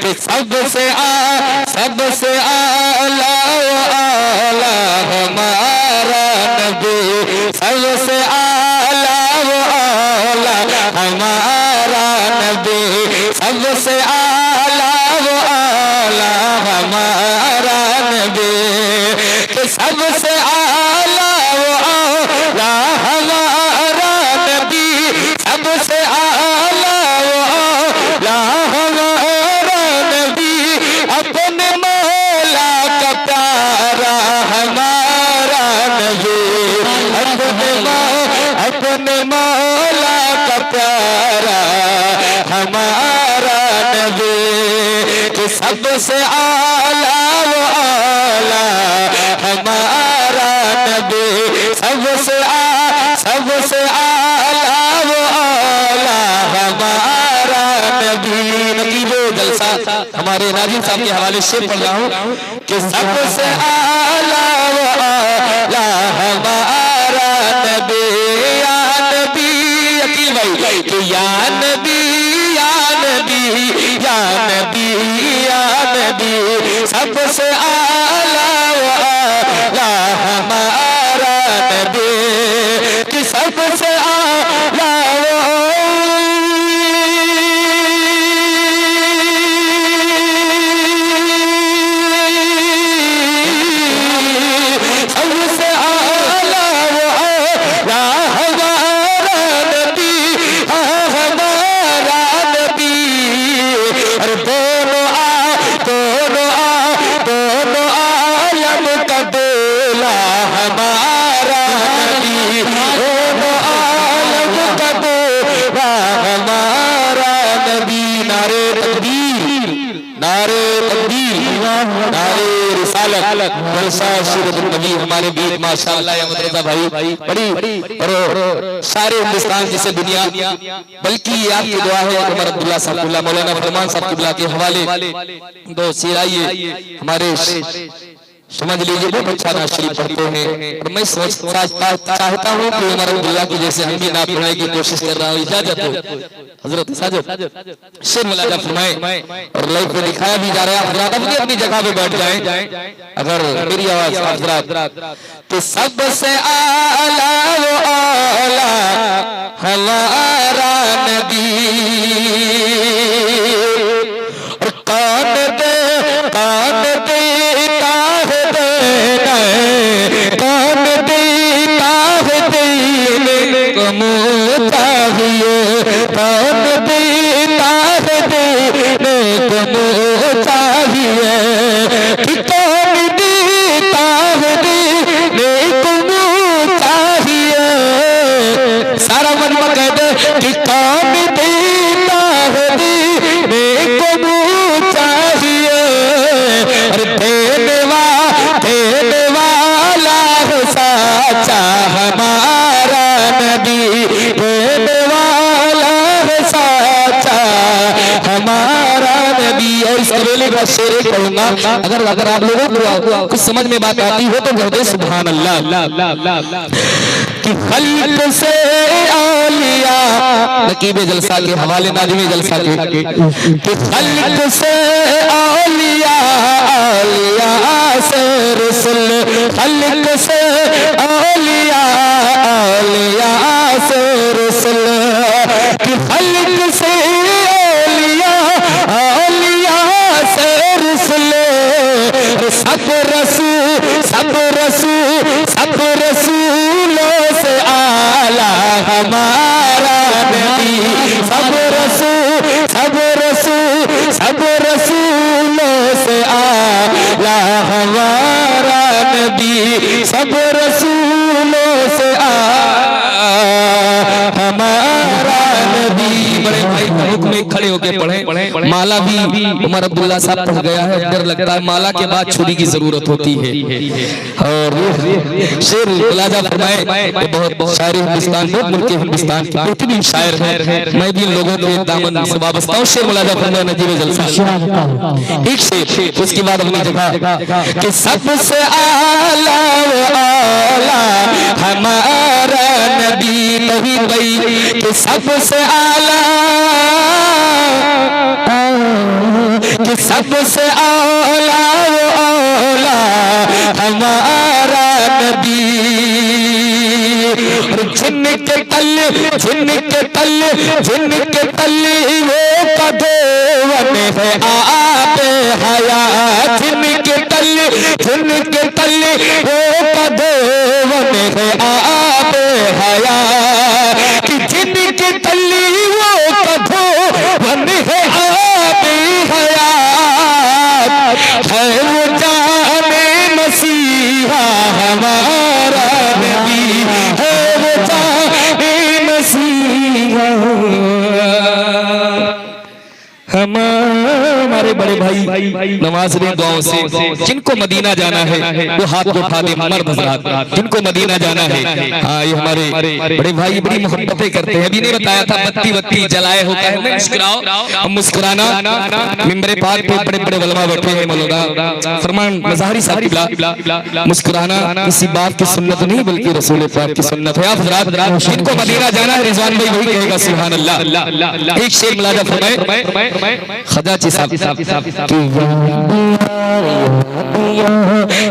कि सबसे आला आला हमारा नबी, सबसे आला आला हमारा नबी, सबसे आला आला हमारा नबी, कि सबसे आला आला हमारा नबी, सबसे आला आला हमारा नबी, अपने मौला का प्यारा हमारा नबी, अपने मौला का प्यारा हमारा नबी, कि सबसे आला आला हमारा नबी, सबसे आला आला हमारा नबी। नकीबो जलसा हमारे नाज़िम साहब के हवाले से पढ़ रहा हूँ कि सबसे आला आला हमारा नबी, या नबी अकील भाई, कि या नबी या नबी या नबी या नबी, सबसे आला आला हमारा नबी, कि सबसे आला नबी हमारे बीच माशाअल्लाह या मदरसा भाई बड़ी और सारे हिंदुस्तान जैसे दुनिया, बल्कि ये आपकी दुआ है उमर अब्दुल्ला साहब मौलाना फरमान साहब किबला के हवाले दो शेर आइए हमारे समझ लीजिए, बहुत अच्छा नात शरीफ पढ़ते हैं। और मैं चाहता हूँ कि उमर अब्दुल्ला की जैसे हम भी नात पढ़ने की कोशिश कर रहा हूँ। इजाजत हो हजरत साजिद शेर मुलाजा फरमाए और लाइव पे दिखाया भी जा रहा है। हजरात अपनी जगह पे बैठ जाएं अगर मेरी आवाज हजरात। तो सबसे आला आला हमारा नबी, और कान दे सारा मन में कह दे कि कौन देता है देने को मुँह चाहिए, और देने वाला है साचा हमारा नबी, देने वाला है साचा हमारा नबी। और इस कबीले का शेर कहूँगा, अगर आप लोगों को कुछ समझ में बात आती हो तो कह दे सुभान अल्लाह। कि खल्क से औलिया, नकीबे जलसा के हवाले नाज़िमे जलसा के, कि खल्क से औलिया, औलिया से रसूल, खल्क से औलिया, औलिया से रसूल, कि खल्क से औलिया, औलिया से रसूल, सब रसूलों से आला हमारा नबी, सब रसूलों से आला हमारा नबी, सब रसूलों से आला हमारा नबी। बड़े भाई हुक्म में खड़े होके पढ़े। माला भी उमर अब्दुल्ला साहब पढ़ गया है, डर लगता है माला के बाद छुरी की जरूरत होती है। और शेर मुलाजा फरमाए, बहुत सारे हिंदुस्तान मुल्क हिंदुस्तान के बेहतरीन शायर हैं, मैं भी इन लोगों के दामन से वाबस्ता हूँ। शेर मुलाजा फरमाए नजीब जलसा एक शेर, उसके बाद अपनी जगह कि सबसे आला आला हमारा नबी, नहीं भाई कि सबसे आला, कि सबसे औला वो औला हमारा नबी। जिनके तल वो कदोवन है आप हयात। जिनके तल वो कदोवन है आप हयात। कि जिनके तल वो कदोवन है आप हयात। है वो जाने मसीहा हमारा नबी। है वो जाने मसीहा हमारे बड़े भाई नवाज़रीन दुआओं से जिनको मदीना जाना है वो हाथ उठा दे मर्द हज़रात। जिनको मदीना जाना है हाँ ये हमारे बड़े भाई बड़ी मोहब्बतें करते हैं। अभी नहीं बताया था बत्ती बत्ती जलाए होता है नहीं मुस्कुराओ। हम मुस्कुराना मिंबरे पाक पे बड़े बड़े उलमा बैठे हैं मौलाना फरमान मज़ाहरी साहब मुस्कुराना किसी बाप की सुन्नत नहीं बल्कि रसूल पाक की सुन्नत है। आप हज़रात जिनको मदीना जाना है रिजवान भाई वही कहेगा सुभान अल्लाह। एक शेर मुलाजा फरमाए खजाची साहब की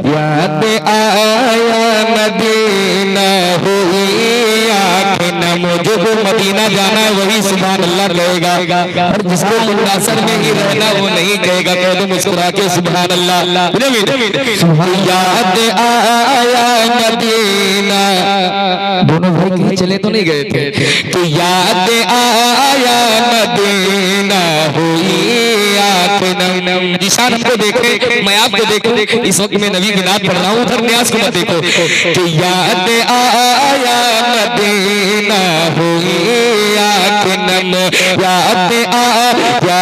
याद आया मदीना हुई आँखें न मुझे वो मदीना जाना है वही सुभान अल्लाह कहेगा। और जिसको मुंडासर में ही रहना वो नहीं कहेगा। कह दो मुस्कुरा के सुभान अल्लाह। याद आया मदीना दोनों भाई कहीं चले तो नहीं गए थे। तो याद आया मदीना हुई निशान हमको देखे मैं आपको देखो। इस वक्त मैं नबी की नात पढ़ रहा हूँ उधर न्यास को मत देखो। कि याद आया मदीना हुई आँखनम। याद आया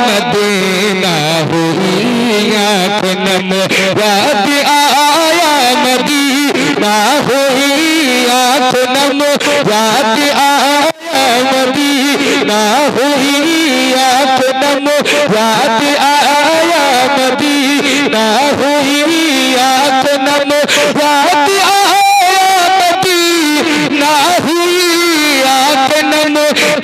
मदीना हुई आँखनम। याद आया मदीना हुई आँखनम। याद आया मदीना हुई आँखनम। याद आया मदीना हुई आँखनम। याद आया मदीना हुई आँखनम।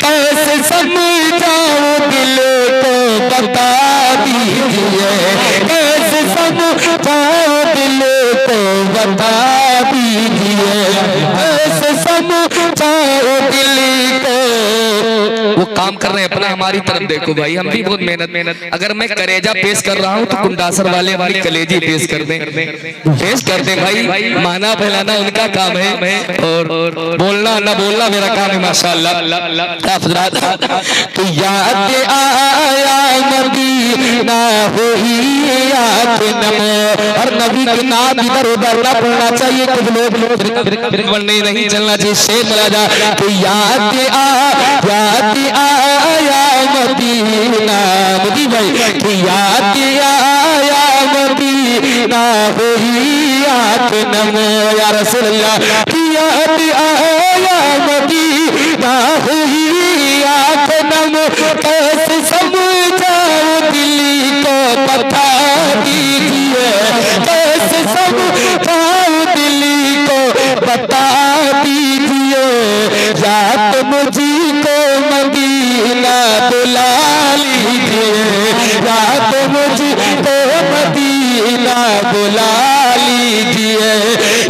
कैसे समझाऊं दिल को बता दीजिए। कैसे समझाऊं दिल को बता दीजिए। कैसे समझाऊं दिल को। वो काम कर रहे हैं अपना हमारी तरफ देखो भाई हम भी बहुत मेहनत। अगर मैं करेजा पेश कर रहा हूँ तो कुंडासर वाले हमारी कलेजी पेश कर दें भाई। माना फैलाना उनका काम है और बोलना ना बोलना मेरा काम है माशाअल्लाह। तो याद आया मदीना हुई आँखनम। और नबी के नाम इधर उधर ना पढ़ना चाहिए। कुछ लोग नहीं चलना चाहिए। शेर मिला जा। तो याद आया मदीना मोदी भाई। कि याद आया मदीना हुई आँखनम। या रसूल अल्लाह। कि याद आया मदीना हुई आँखनम। कैसे समझाऊं दिल को बता दीजिए। कैसे समझाऊं दिल को बता दीजिए। या तो मुझको मदीना बुला लीजिए। या तो मुझको मदीना बुला लीजिए।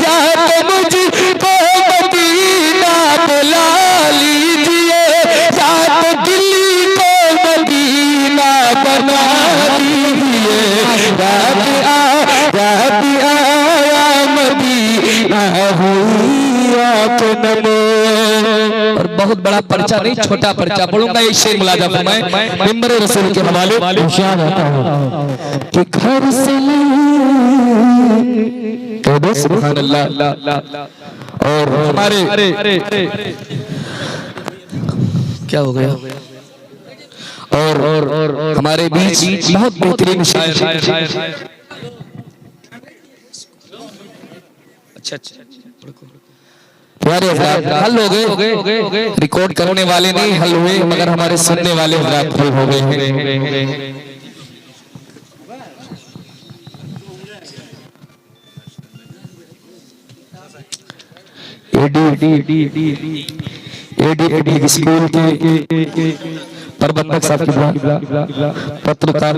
या तो मुझको मदीना बुला लीजिए। या तो दिल को मदीना बना लीजिए। याद आया मदीना हुई आँखनम। और बहुत बड़ा पर्चा नहीं छोटा पर्चा पढ़ूंगा। एक शेर मुलाजा फरमाए मिंबर रसूल के हवाले। कि घर से सुभान अल्लाह। और हमारे क्या हो गया। और हमारे बीच बहुत बेहतरीन शायर। अच्छा प्यारे हल हो गए। रिकॉर्ड करने वाले नहीं हल हुए मगर हमारे सुनने वाले हो गए हैं। एडी स्कूल के प्रबंधक साहब की पत्रकार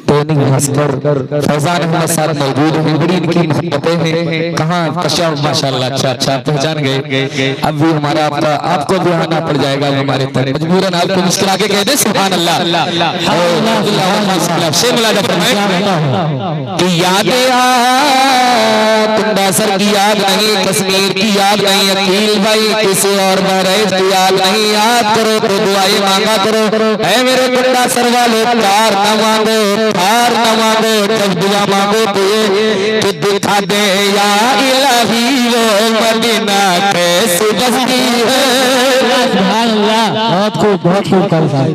दैनिक भास्कर फैजान अहमद साहब मौजूद हैं, बड़ी इनकी मोहब्बतें हैं। कहाँ कश्यप माशाल्लाह, अच्छा पहचान गए। अब भी हमारा आपको भी आना पड़ जाएगा हमारे पर, मजबूरन आपको मुस्कुरा के कह दे सुभान अल्लाह। से मुलाजा फरमाएं कि यादें तुंडासर की याद नहीं, कश्मीर की याद नहीं, अकील भाई किसी और बहराइच की याद नहीं। याद करो तो दुआएं मांगा करो, ऐ मेरे तुंडासर वाले कार न मांगो, हार न मांगो, जब दुआ मांगो तो ये कि दिखा दे या इलाही वो मदीना कैसी बस्ती है। बहुत खूब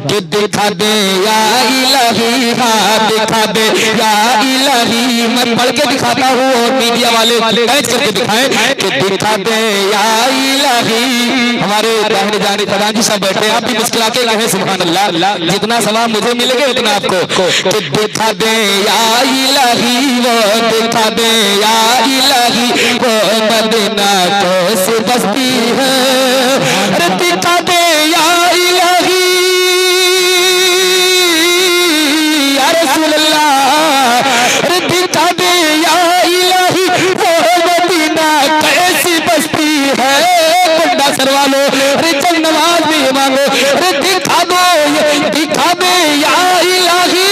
कि दिखा दे या इलाही, हाँ दिखा दे या इलाही। मैं पढ़ के दिखाता हूँ और मीडिया वाले कैच करके दिखाएं कि दिखा दे या इलाही। हमारे दाहिने जाने प्रधान जी सब बैठे, आप भी मुस्कुरा के कहें सुभान अल्लाह। जितना सवाब मुझे मिलेगा उतना आपको। कि दिखा दे या इलाही वो, दिखा दे या इलाही वो मदीना कैसी बस्ती है। अरे दिखा दे या इलाही या रसूल अल्लाह। अरे दिखा दे या इलाही वो मदीना कैसी बस्ती है। तुंडासर वालों अरे चल नमाज भी मांगो, अरे दिखा दो, दिखा दे या इलाही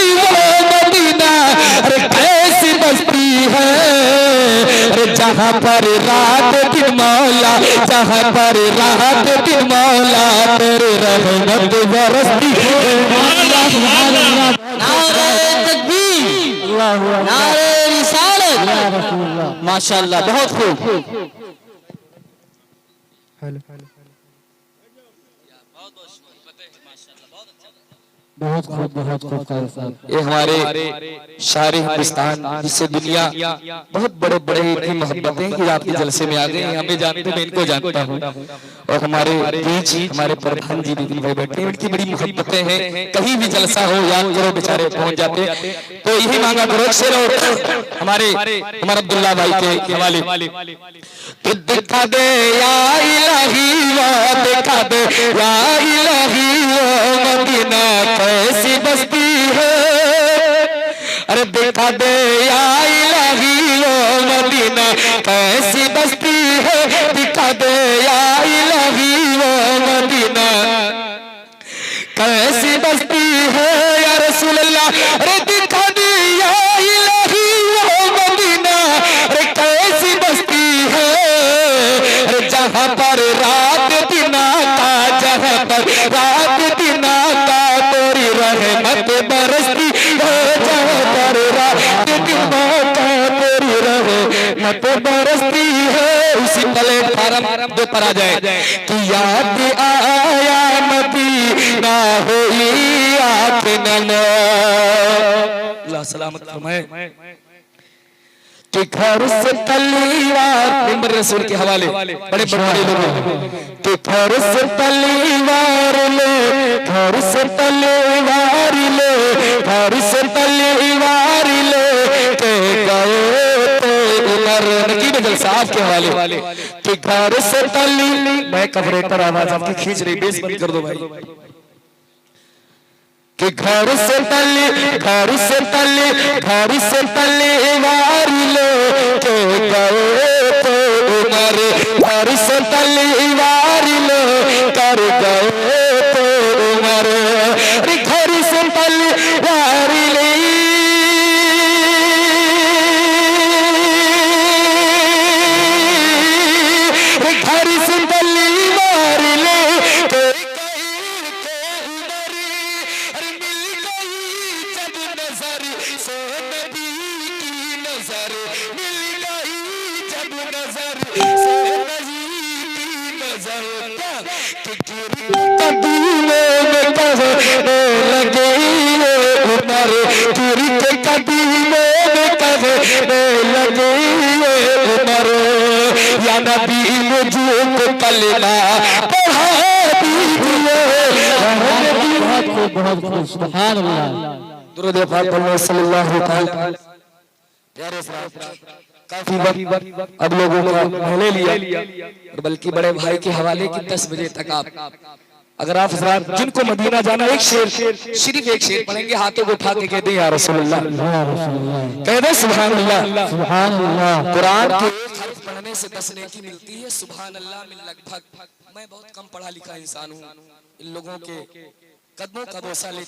जहाँ पर रात दिन मौला, जहाँ पर रात दिन मौला तेरे रहमत बरसती है। नारे तकबीर, नारे रिसालत, माशाअल्लाह बहुत खूब। बहुत खूब। ये हमारे शायरी हिंदुस्तान जिससे दुनिया बहुत बड़े बड़े इतनी मोहब्बतें कि आपके जलसे में आ गए। हमें जानते, मैं इनको जानता हूँ। और हमारे बीच हमारे प्रधान जी भी भाई बैठे, इनकी बड़ी मोहब्बतें हैं। कहीं भी जलसा हो याद करो, बेचारे पहुंच जाते। तो यही मांगा करो शेर हमारे अब्दुल्ला भाई के हवाले। तो दिखा दे या इलाही वो, दिखा दे या इलाही वो मदीना कैसी बस्ती है। अरे दिखा दे या इलाही वो मदीना कैसी बस्ती है। दिखा दे या इलाही वो मदीना कैसी बस्ती है या रसूल अल्लाह। अरे दिखा दे या इलाही वो मदीना अरे कैसी बस्ती है। अरे जहाँ पर रात दिन आता, जहाँ पर रात दिन आता तेरी रहमत बरसती है। जहाँ पर रात दिन आता तेरी रहमत बरसती है। उसी प्लेटफार्म दो पर आ जाए कि याद आया मदीना हुई आँखें नम। अल्लाह सलामत फरमाए कि घर से तलवार, मिंबर रसूल के हवाले बड़े बड़े लोग कि घर से तलवार ले, घर से तलवार ले, घर से तलवार ले के गए तो उमर। नकीब अफजल साहब के हवाले कि घर से तली, मैं कवरेटर आवाज आपकी खींच रही, बेस बंद कर दो भाई। कि घर से तली, घर से तली, घर से तलवार ले के गए तो उमर। घर से तलवार ले कर गए तो उमर। घर से तलवार ले, घर से तलवार ले या नबी मुझे कलमा पढ़ा दीजिए। बहुत खूब सुभान अल्लाह। दुरूद पाक सल्लल्लाहु अलैहि वसल्लम। काफी वक्त अब लोगों का पहले लिया और बल्कि बड़े भाई के हवाले की 10 बजे तक आप अगर आप हजरात जिनको मदीना जाना एक शेर सिर्फ एक शेर पढ़ेंगे, हाथों को उठा के कहते हैं या रसूलुल्लाह, कह दे सुभान अल्लाह सुभान अल्लाह। कुरान के एक हर्फ पढ़ने से 10 नेकी मिलती है, सुभान अल्लाह में लगभग। मैं बहुत कम पढ़ा लिखा इंसान हूँ, इन लोगों के कदमों का बोसा ले